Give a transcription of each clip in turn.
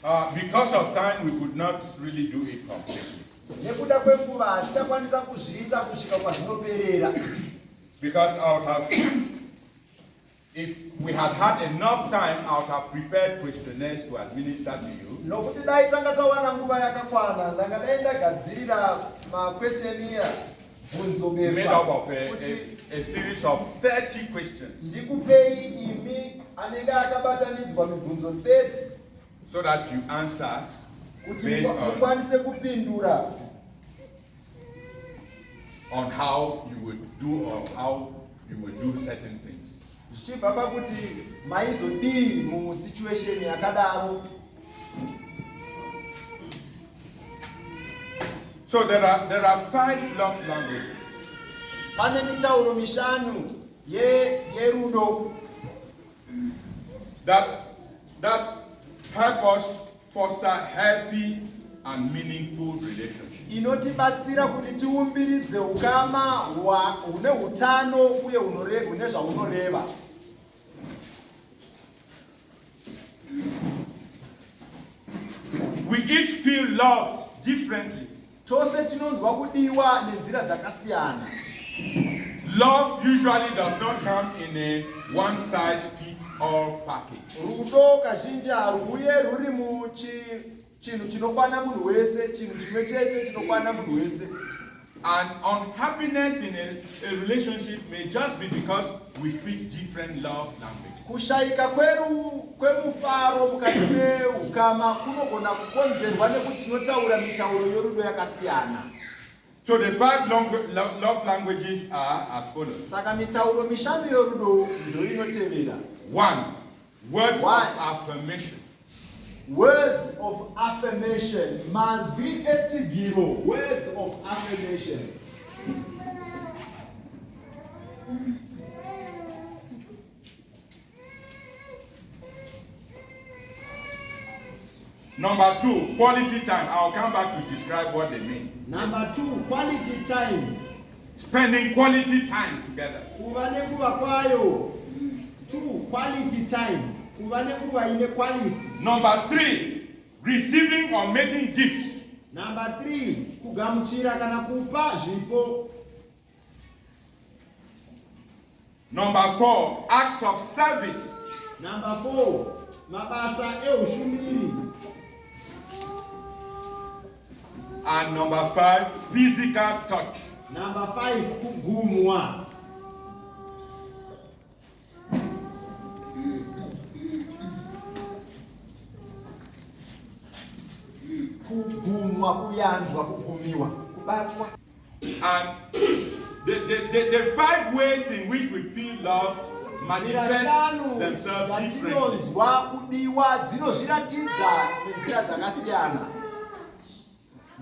Because of time, we could not really do it completely. Because I would have, if we had had enough time, I would have prepared questionnaires to administer to you. Made up of a series of 30 questions. So that you answer based on how you would do or how you would do certain things. So there are 5 love languages. That help us foster healthy and meaningful relationships. We each feel loved differently. Love usually does not come in a one-size-fits-all package. And unhappiness in a relationship may just be because we speak different love languages. So the 5 love languages are as follows. 1. Words of affirmation. Words of affirmation must be etsigiro. Words of affirmation. Number 2, quality time. I'll come back to describe what they mean. Number 2, quality time. Spending quality time together. 2, quality time. Number 3, receiving or making gifts. Number 3, kugamuchira kana kupa zvipo. Number 4, acts of service. Number 4, mabasa eushumiri. And number 5, physical touch. Number 5, kugumwa. And the 5 ways in which we feel loved manifest themselves differently.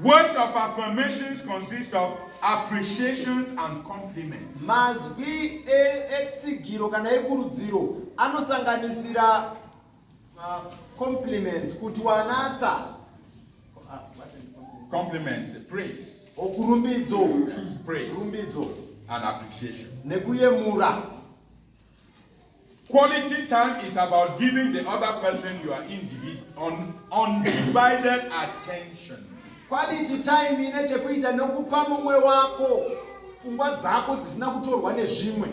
Words of affirmations consist of appreciations and compliments. Compliments, Compliments, praise. Praise and appreciation. Quality time is about giving the other person your undivided attention. Quality time inechekuita nokupa mumwe wako pfungwa dzako dzisina kutorwa nezvimwe.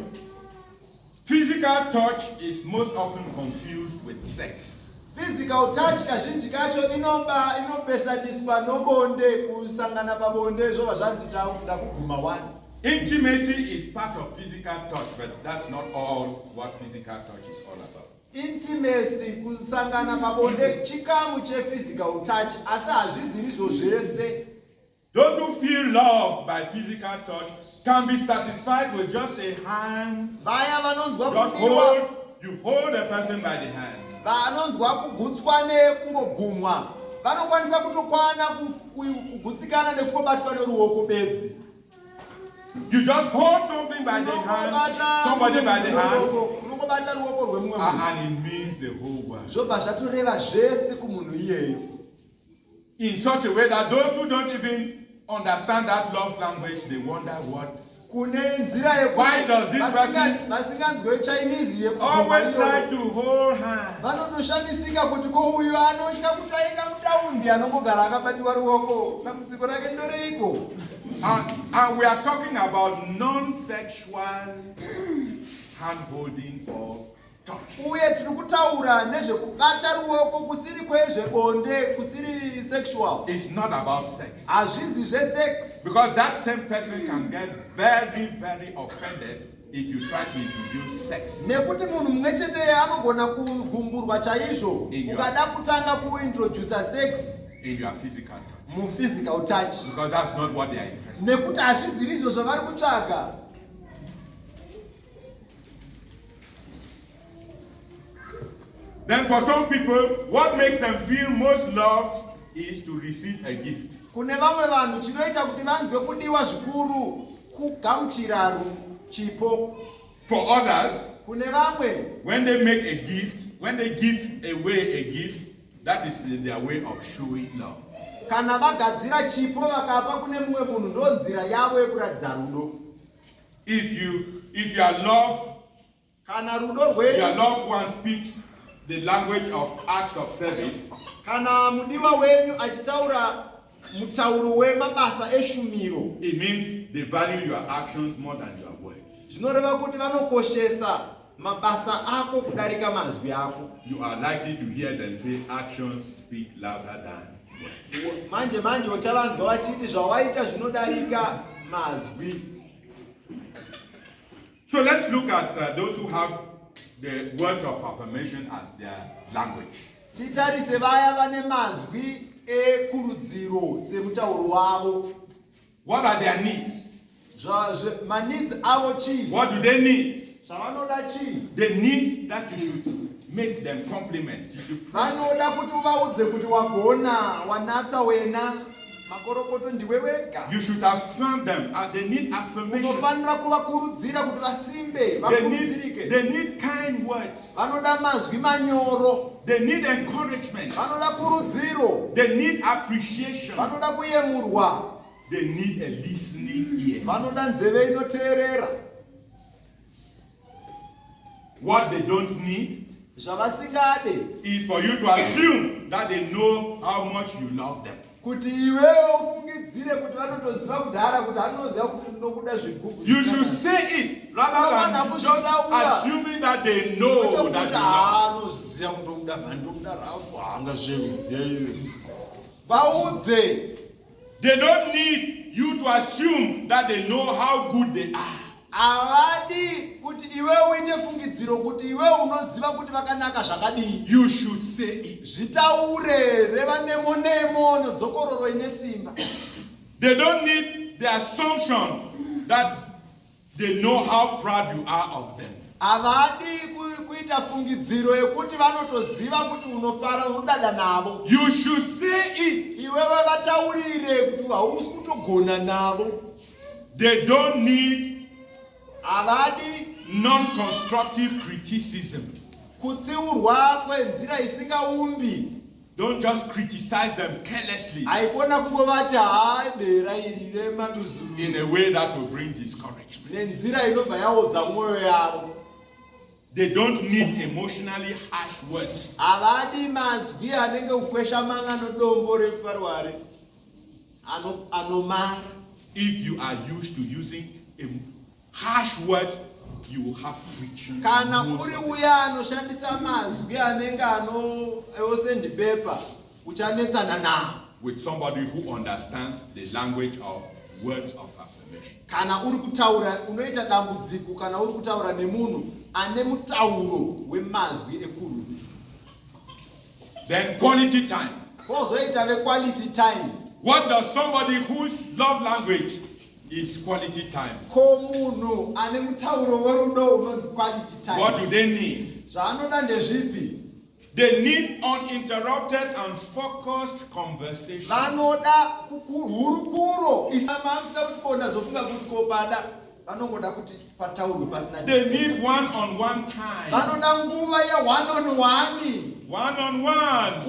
Physical touch is most often confused with sex. Physical touch kazhinji kacho inopesaniswa nobonde, kusangana pabonde zvova zvanzi takuda kuguma wani. Intimacy is part of physical touch, but that's not all what physical touch is all about. Intimacy, kusangana pabonde, chikamu che physical touch, asi hazviziri zvose. Those who feel loved by physical touch can be satisfied with just a hand. Just you hold a person by the hand. Vanonzwa kugutswa nekungogumwa vanokwanisa kutokwana kugutsikana nekubatwa neruoko bedzi. You just hold something by the hand, somebody by the hand, and it means the whole world. In such a way that those who don't even understand that love language, they wonder what Why does this person always like to hold hands? And we are talking about non-sexual hand-holding or touch. It's not about sex. Because that same person can get very, very offended if you try to introduce sex in your physical touch. Because that's not what they are interested in. Then for some people, what makes them feel most loved is to receive a gift. For others, when they make a gift, when they give away a gift, that is their way of showing love. If your loved one speaks the language of acts of service, it means they value your actions more than your words. You are likely to hear them say actions speak louder than words. So let's look at those who have the words of affirmation as their language. What are their needs? What do they need? They need that you should make them compliments. You should praise them. You should affirm them. They need affirmation. They need kind words. They need encouragement. They need appreciation. They need a listening ear. What they don't need is for you to assume that they know how much you love them. You should say it rather than just assuming that they know that you love them. They don't need you to assume that they know how good they are. You should say it. They don't need the assumption that they know how proud you are of them. You should say it. They don't need non-constructive criticism. Don't just criticize them carelessly in a way that will bring discouragement. They don't need emotionally harsh words. If you are used to using a harsh word, you will have friction. With somebody who understands the language of words of affirmation. Then quality time. What does somebody whose love language is quality time? What do they need? They need uninterrupted and focused conversation. They need one-on-one time. One-on-one.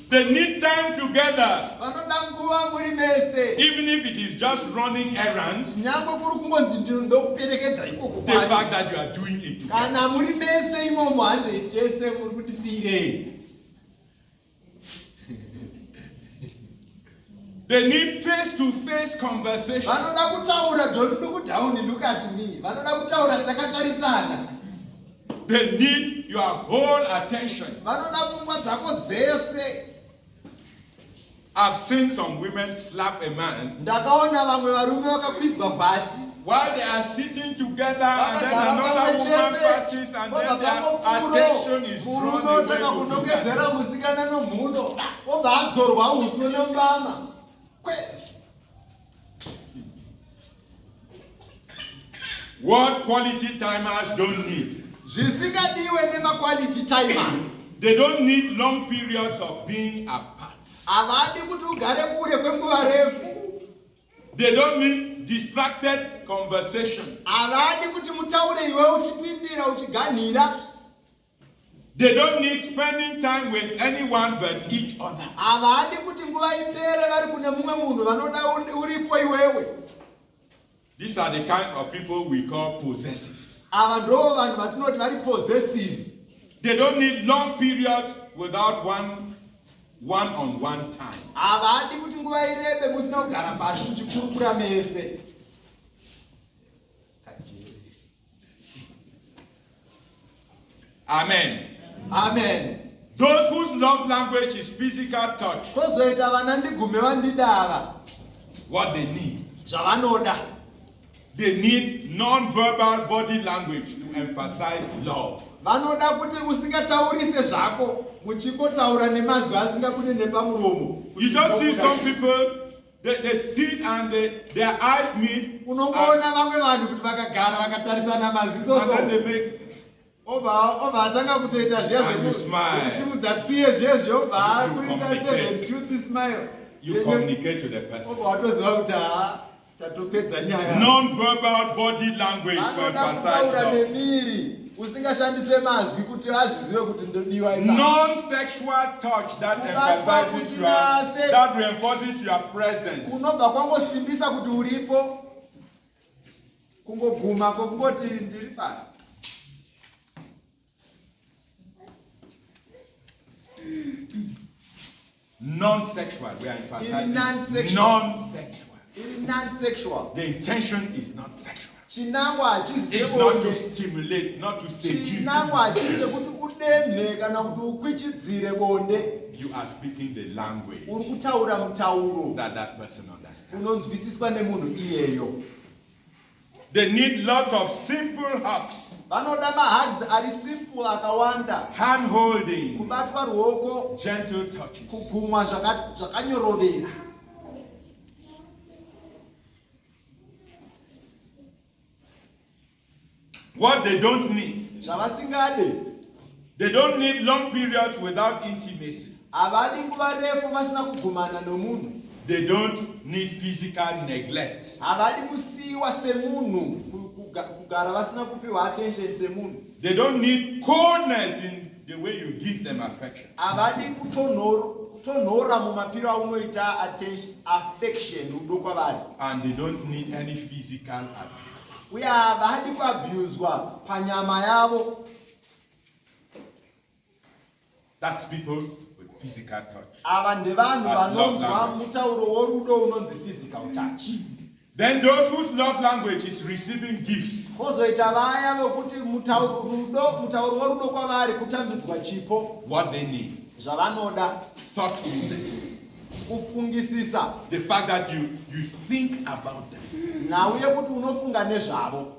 They need time together. Vanoda nguva muri mese. Even if it is just running errands, Nyangwe kuri kungonzi ndokuperekedza ikoko the fact that you are doing it together. Kana muri mese imomo handei tese muri kutisirei. They need face-to-face conversation. Vanoda kutaura, don't look down, look at me. Vanoda kutaura takatarisana. They need your whole attention. Vanoda pfungwa dzako dzese. I've seen some women slap a man Ndakaona vamwe varume vakakwizwa bhati. while they are sitting together, and then another woman passes, and then their attention is drawn away from kunongedzera musikana nomhuno. Obva adzorwa uso nembama. What quality timers don't need? Zvisingadiwe nemaquality timers. They don't need long periods of being apart. Havadi kuti ugare kure kwenguva refu. They don't need distracted conversation. Havadi kuti mutaure iwe uchipindira uchiganhira. They don't need spending time with anyone but each other. Havadi kuti nguva ipere vari kune mumwe munhu vanoda uripo iwewe. These are the kind of people we call possessive. Ava ndo vanhu vatinoti vari possessive. They don't need long periods without one-on-one time. Havadi kuti nguva irebe musina kugara pasi muchikurukura mese. Amen. Amen. Those whose love language is physical touch, Kozoita vana ndigume vandidava. what they need. Zvavanoda. They need non-verbal body language to emphasize love. Vanoda kuti usingataurise zvako muchingotaura nemazwi asingabude nepamuromo. You just see some people, they sit and their eyes meet, Unongoona vamwe vanhu kuti vakagara vakatarisana maziso and then they make, obva atanga kutoita zviya zvekusimudza tsiye zvezve obva akurisa 7 truth smile. you communicate to the person. Obva watoziva kuti tatopedza nyaya. Non-verbal body language to Vanoda emphasize kutaura love. nemiri usingashandise mazwi kuti azvizive kuti ndodiwa ipa. Non-sexual touch that reinforces your presence. Kunobva kwangosimbisa kuti uripo. Kungoguma kwokungoti ndiri pano. Non-sexual, we are emphasizing non-sexual. non-sexual. Iri non-sexual. The intention is not sexual. Chinangwa hachisi It's not to stimulate, not to seduce. Chinangwa hachisi kuti udenhe kana kuti ukwichidzire bonde. You are speaking the language Uri kutaura mutauro that person understands. unonzwisiswa nemunhu iyeyo. They need lots of simple hugs, Vanoda mahugs ari simple akawanda. hand holding, Kubatwa ruoko, gentle touches. kugumwa zvakanyorovera. What they don't need, Zvavasingade. they don't need long periods without intimacy. Havadi nguva refu vasina kugumana nomunhu. They don't need physical neglect. Havadi kusiyiwa semunhu, kugara vasina kupiwa attention semunhu. They don't need coldness in the way you give them affection. Havadi kutonhora mumapiro aunoita attention, affection rudo kwavari. And they don't need any physical abuse. Uye havadi kuabhuzwa panyama yavo. That's people with physical touch. Ava ndevanhu That's love vanonzwa language. mutauro worudo unonzi physical touch. Then those whose love language is receiving gifts. Kozoita vaya vokuti mutauro worudo kwavari kutambidzwa chipo. What they need. Zvavanoda. Thoughtfulness. Kufungisisa. The fact that you think about them. Nauye kuti unofunga nezvavo.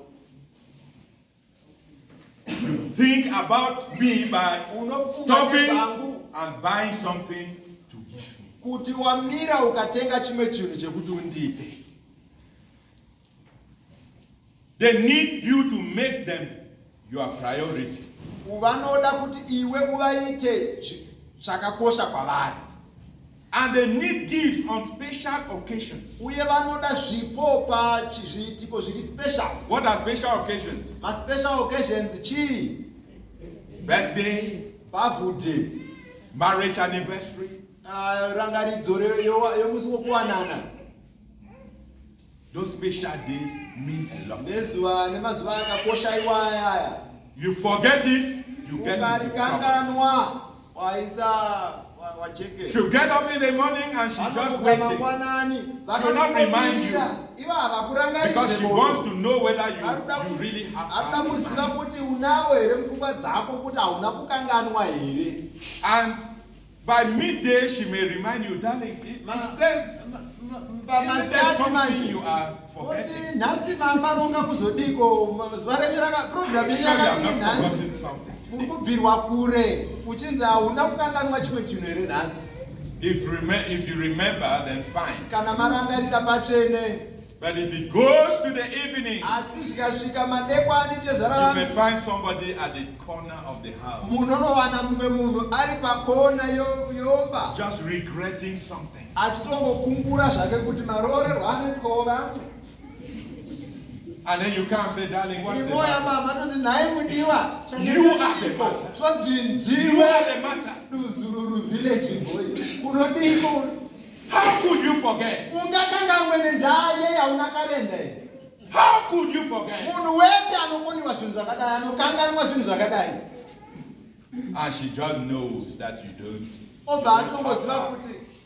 Think about me by Unofunga stopping nezvangu. and buying something to give me. Kuti wamira ukatenga chimwe chinhu chekuti undipe. They need you to make them your priority. Vanoda kuti iwe uvaite zvakakosha kwavari. And they need gifts on special occasions. Uye vanoda zvipo pazviitiko zviri special. What are special occasions? Ma-special occasions chii? Birthday, Birthday, marriage anniversary, rangaridzo yomusi wokuwanana. Those special days mean a lot. Nemazuva akakosha iwaya aya. You forget it, you get into trouble. Ukarikanganwa She'll get up in the morning and she's just waiting. She'll not remind you because she wants to know whether you really have family. And by midday she may remind you, darling, is there something you are forgetting? Surely you have not forgotten something. If you remember, then fine. But if it goes to the evening, you may find somebody at the corner of the house just regretting something. And then you come and say, darling, what's the matter? You are the matter. You are the matter. How could you forget? How could you forget? And she just knows that you don't have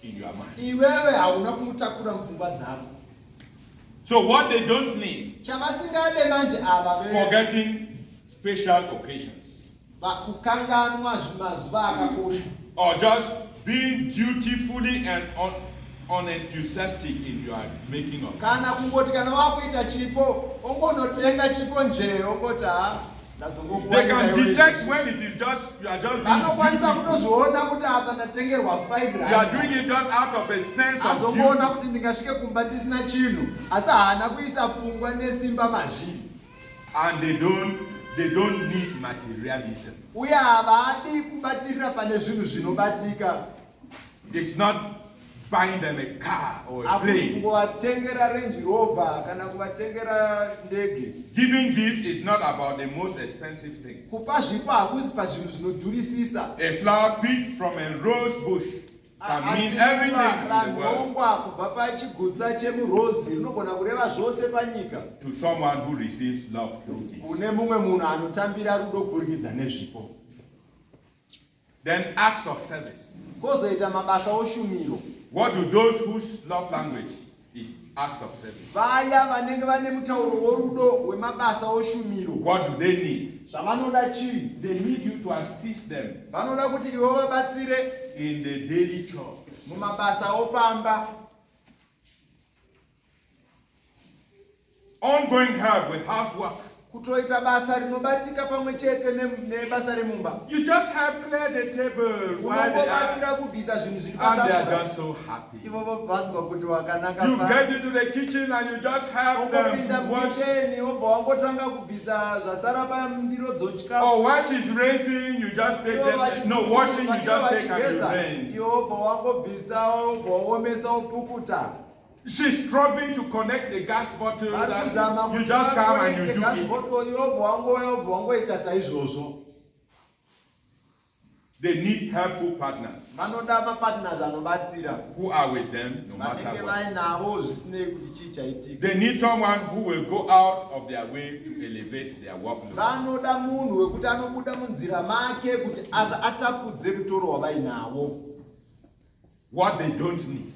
in your mind. So what they don't need, forgetting special occasions, or just being dutifully and unenthusiastic in your making of it. They can detect when it is just, you are just being dutiful. You are doing it just out of a sense of duty. And they don't need materialism. It's not buying them a car or a plane. Giving gifts is not about the most expensive things. A flower picked from a rose bush can mean everything in the world to someone who receives love through gifts. Then acts of service. What do those whose love language is acts of service? What do they need? They need you to assist them in the daily chores. Ongoing help with housework. You just help clear the table while they are, and they are just so happy. You get into the kitchen and you just help them to wash. Or while she's rinsing, you just take them. No, washing, you just take and you rinse. She's struggling to connect the gas bottle. That you just come and you do it. They need helpful partners who are with them no matter what. They need someone who will go out of their way to elevate their workload. What they don't need,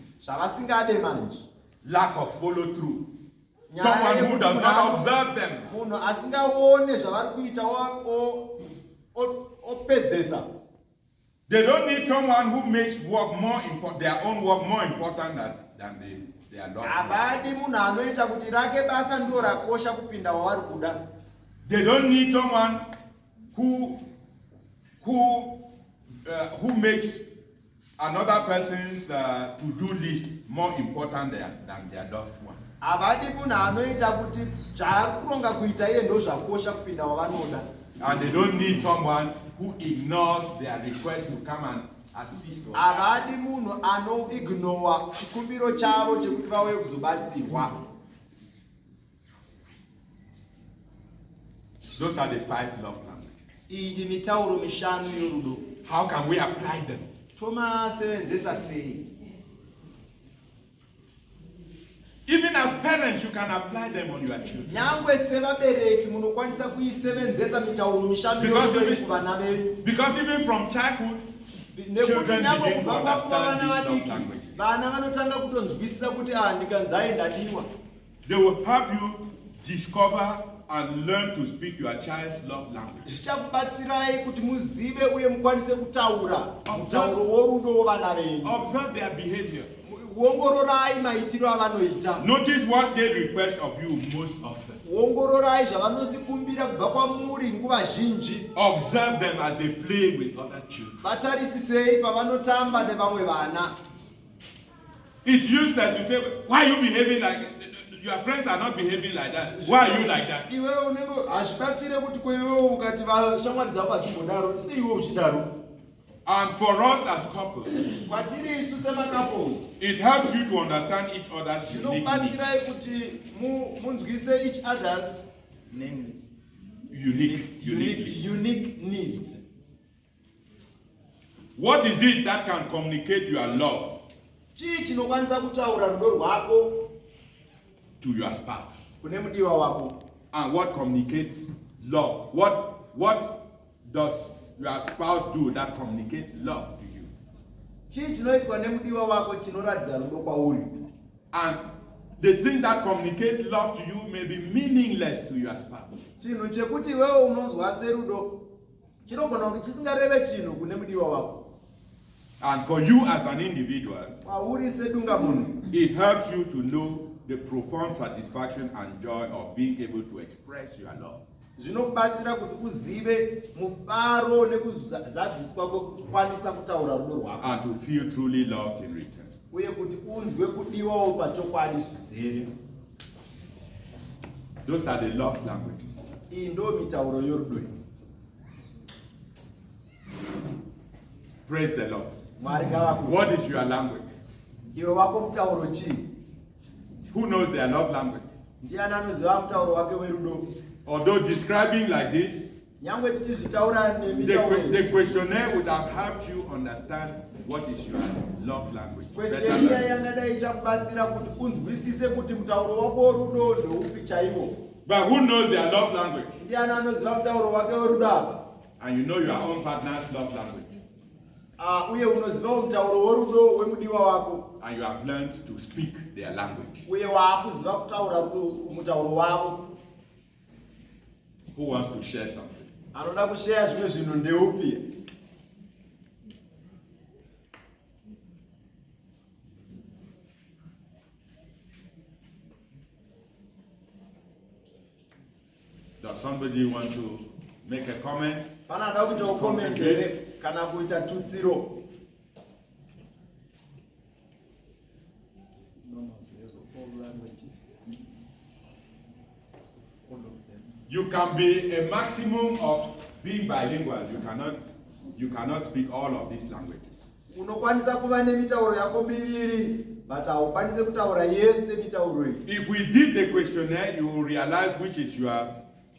lack of follow through. Someone who does not observe them. They don't need someone who makes work more important, their own work more important than their loved. They don't need someone who makes another person's to-do list more important than their loved one. And they don't need someone who ignores their request to come and assist. Those are the 5 love languages. How can we apply them? tomasevenzesa sei? Even as parents, you can apply them on your children. Nyangwe sevabereki munokwanisa kuisevenzesa mitauro mishanu yose kuvana vedu. Because even from childhood, children begin to understand these love languages. Vana vanotanga kutonzwisisa kuti ndikanzai ndadiwa. They will help you discover and learn to speak your child's love language. Zvichakubatsirai kuti muzive uye mukwanise kutaura mutauro worudo wavana venyu. Observe their behavior. Ongororai maitiro avanoita. Notice what they request of you most often. Ongororai zvavanozikumbira kubva kwamuri nguva zhinji. Observe them as they play with other children. Vatarisisei pavanotamba nevamwe vana. It's useless to say, why are you behaving like your friends are not behaving like that? Why are you like that? And for us as couples, it helps you to understand each other's unique needs. What is it that can communicate your love to your spouse? And what communicates love? What does your spouse do that communicates love to you? And the thing that communicates love to you may be meaningless to your spouse. And for you as an individual, it helps you to know the profound satisfaction and joy of being able to express your love. And to feel truly loved in return. Those are the love languages. Praise the Lord. What is your language? Who knows their love language? Although describing like this, the questionnaire would have helped you understand what is your love language. But who knows their love language? And you know your own partner's love language. And you have learned to speak their language. Who wants to share something? Does somebody want to make a comment? You can be a maximum of being bilingual. You cannot speak all of these languages. If we did the questionnaire, you will realize which is your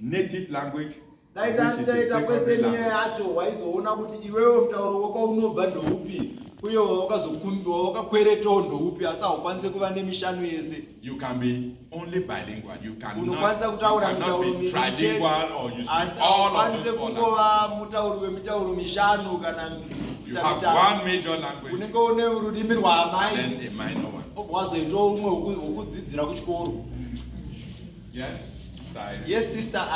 native language, which is the secondary language. You can be only bilingual. You cannot be trilingual or you speak all of these four languages. You have one major language and then a minor one. Yes, sister. Yes, sister.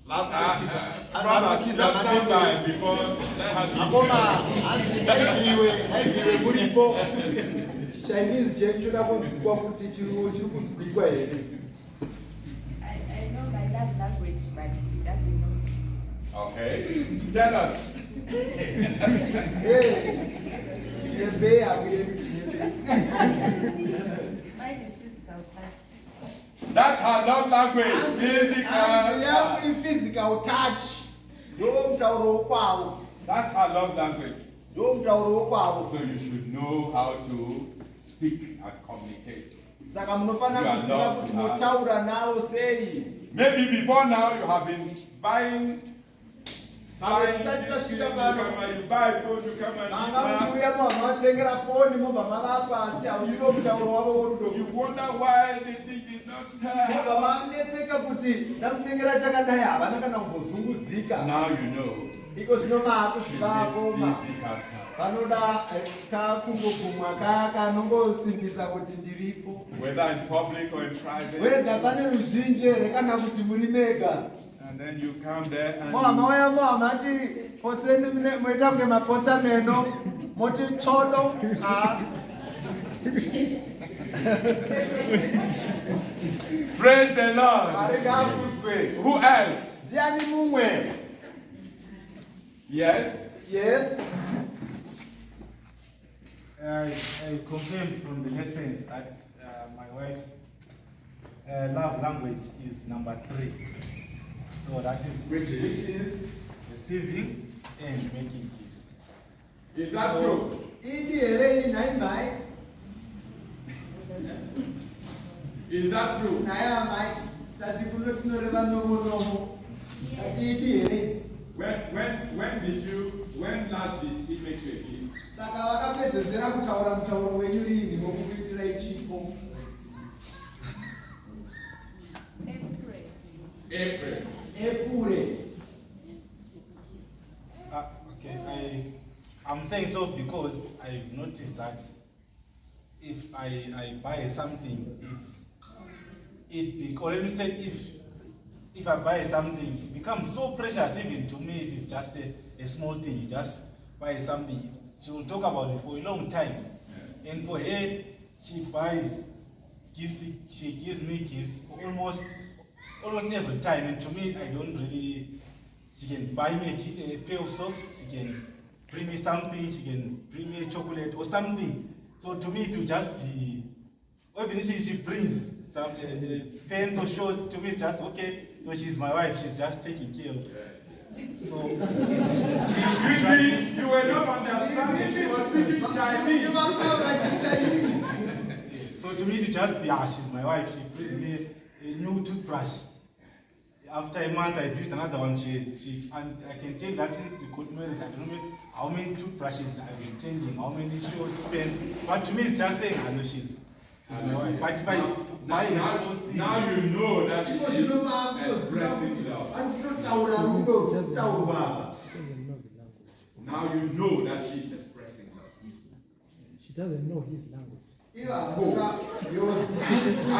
Brothers, just stand by before let us Chinese I know my love language, but he doesn't know. Okay, tell us. Mine is physical touch. That's her love language. Physical touch. That's her love language. So you should know how to speak and communicate. Maybe before now you have been buying buying this thing, you buy food, you come and you wonder why the thing did not start. Now you know. Because no matter whether in public or in private. And then you come there and praise the Lord. Who else? Yes? Yes. I confirmed from the lessons that my wife's love language is number 3. So that is which is receiving and making gifts. Is that true? Is that true? When last did he make you a gift? April. Okay, I'm saying so because I've noticed that if I buy something, or let me say if I buy something, it becomes so precious even to me if it's just a small thing. You just buy something, she will talk about it for a long time. Yeah. And for her, she gives me gifts almost every time. And to me, I don't really, she can buy me a pair of socks, she can bring me something, she can bring me a chocolate or something. So to me, it will just be, or even if she brings some pens or shorts, to me it's just okay. So she's my wife, she's just taking care of it. So you were not understanding, she was speaking Chinese. So to me to just be, she's my wife, she brings me a new toothbrush. After a month I've used another one, and I can tell that since we got married, I don't know how many toothbrushes I've been changing, how many shorts, pens. But to me it's just saying, I know she's my wife. But if I buy now you know that she is expressing love. Now you know that she's expressing love. She doesn't know his language. And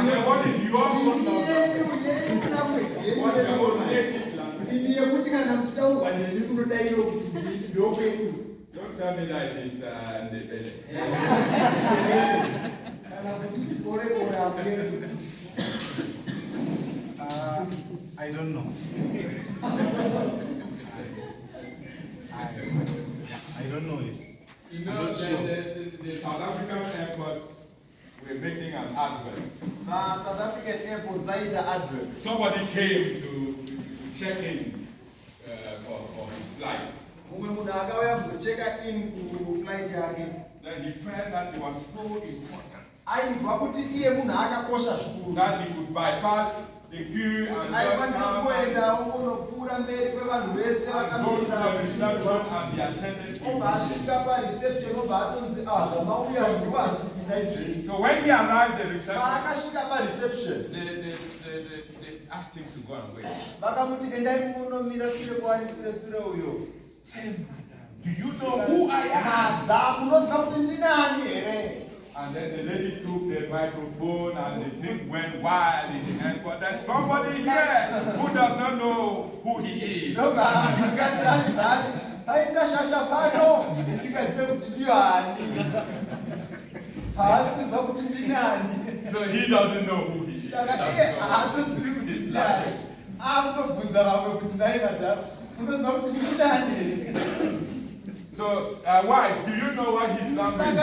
then what is your own love language? What is your own native language? Don't tell me that it is Ndebele. I don't know. I don't know it. You know, the South African airports were making an advert. South African airports, they advert. Somebody came to check in for his flight. Then he felt that he was so important that he could bypass the queue and just come and go to the reception and be attended to. So when he arrived at the reception, they asked him to go and wait. Say, do you know who I am? And then the lady took the microphone and the thing went wild in the end. But there's somebody here who does not know who he is. So he doesn't know who he is. His language. So, wife, do you know what his language is?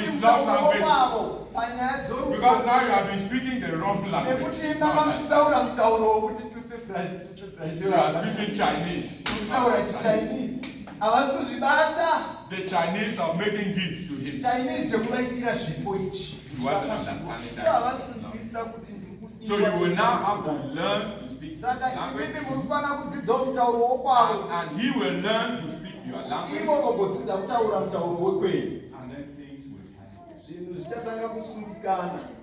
His love language. Because now you have been speaking the wrong language. You are speaking Chinese. The Chinese are making gifts to him. You wasn't understanding that. No. So you will now have to learn to speak Saka language. imimi murufana kudzidza mutauro wokwavo. And he will learn to speak your language. Ivo vagodzidza kutaura mutauro wekwenu. And then things will happen. Zvinhu zvichatanga kusungikana.